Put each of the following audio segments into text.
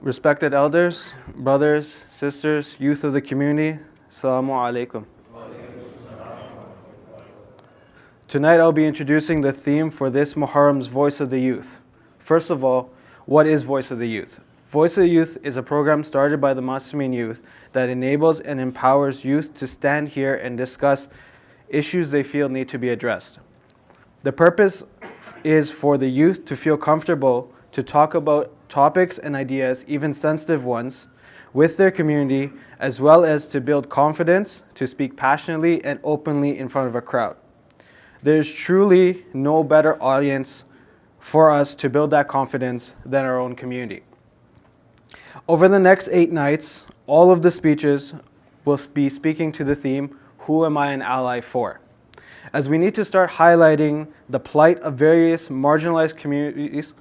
Respected elders, brothers, sisters, youth of the community, Assalamu alaikum. Tonight I'll be introducing the theme for this Muharram's Voice of the Youth. First of all, what is Voice of the Youth? Voice of the Youth is a program started by the Muslim youth that enables and empowers youth to stand here and discuss issues they feel need to be addressed. The purpose is for the youth to feel comfortable to talk about topics and ideas, even sensitive ones, with their community, as well as to build confidence to speak passionately and openly in front of a crowd. There is truly no better audience for us to build that confidence than our own community. Over the next 8 nights, all of the speeches will be speaking to the theme, Who am I an ally for? As we need to start highlighting the plight of various marginalized communities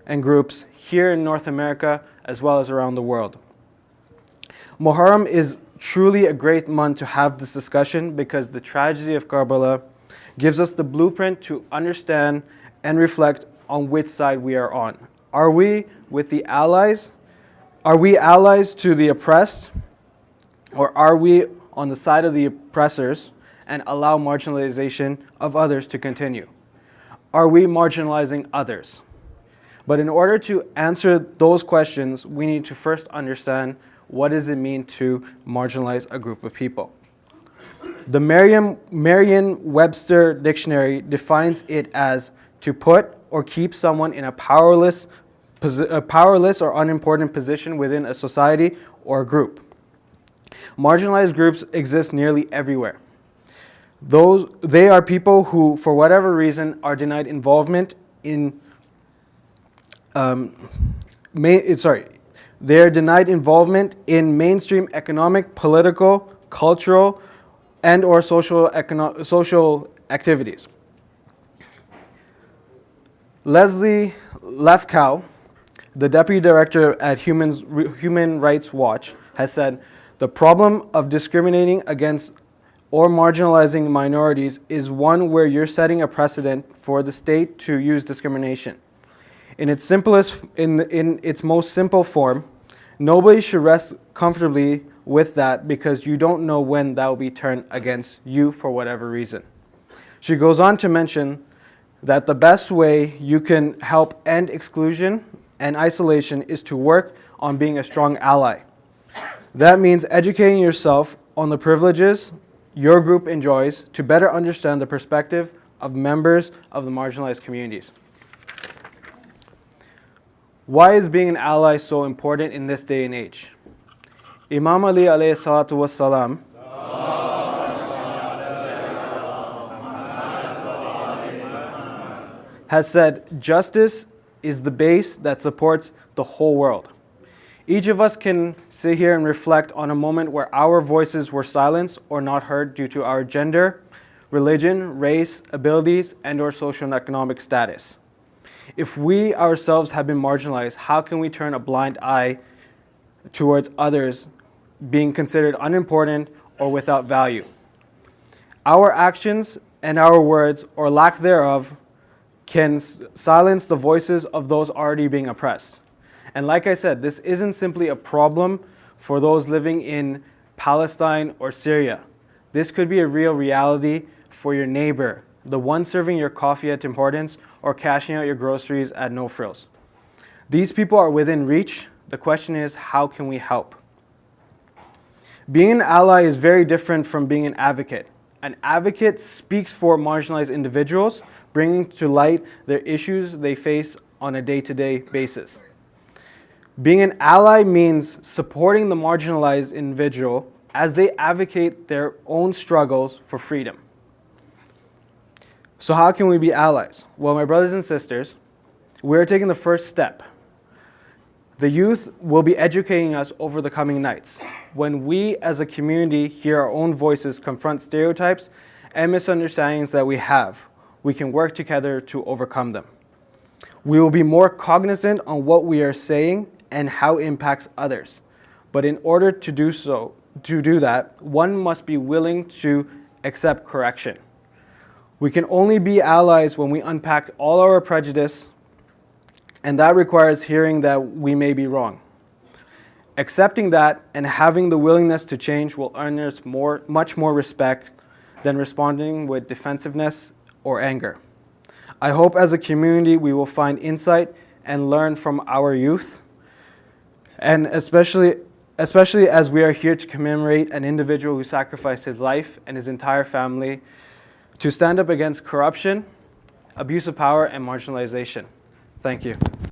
and groups here in North America as well as around the world. Muharram is truly a great month to have this discussion because the tragedy of Karbala gives us the blueprint to understand and reflect on which side we are on. Are we with the allies? Are we allies to the oppressed? Or are we on the side of the oppressors and allow marginalization of others to continue? Are we marginalizing others? But in order to answer those questions, we need to first understand what does it mean to marginalize a group of people. The Merriam-Webster dictionary defines it as to put or keep someone in a powerless or unimportant position within a society or a group. Marginalized groups exist nearly everywhere. They are people who, for whatever reason, are denied involvement in they are denied involvement in mainstream economic, political, cultural, and or social activities. Leslie Lefkow, the deputy director at Human Rights Watch, has said, the problem of discriminating against or marginalizing minorities is one where you're setting a precedent for the state to use discrimination. In its most simple form, nobody should rest comfortably with that because you don't know when that will be turned against you for whatever reason. She goes on to mention that the best way you can help end exclusion and isolation is to work on being a strong ally. That means educating yourself on the privileges your group enjoys to better understand the perspective of members of the marginalized communities. Why is being an ally so important in this day and age? Imam Ali alayhi salatu wassalam has said, justice is the base that supports the whole world. Each of us can sit here and reflect on a moment where our voices were silenced or not heard due to our gender, religion, race, abilities, and or social and economic status. If we ourselves have been marginalized, how can we turn a blind eye towards others being considered unimportant or without value? Our actions and our words, or lack thereof, can silence the voices of those already being oppressed. And like I said, this isn't simply a problem for those living in Palestine or Syria. This could be a real reality for your neighbor, the one serving your coffee at Tim Hortons or cashing out your groceries at No Frills. These people are within reach. The question is, how can we help? Being an ally is very different from being an advocate. An advocate speaks for marginalized individuals, bringing to light their issues they face on a day-to-day basis. Being an ally means supporting the marginalized individual as they advocate their own struggles for freedom. So how can we be allies? Well, my brothers and sisters, we're taking the first step. The youth will be educating us over the coming nights. When we as a community hear our own voices confront stereotypes and misunderstandings that we have, we can work together to overcome them. We will be more cognizant on what we are saying and how it impacts others. But in order to do that, one must be willing to accept correction. We can only be allies when we unpack all our prejudice, and that requires hearing that we may be wrong. Accepting that and having the willingness to change will earn us much more respect than responding with defensiveness or anger. I hope as a community we will find insight and learn from our youth, and especially as we are here to commemorate an individual who sacrificed his life and his entire family to stand up against corruption, abuse of power, and marginalization. Thank you.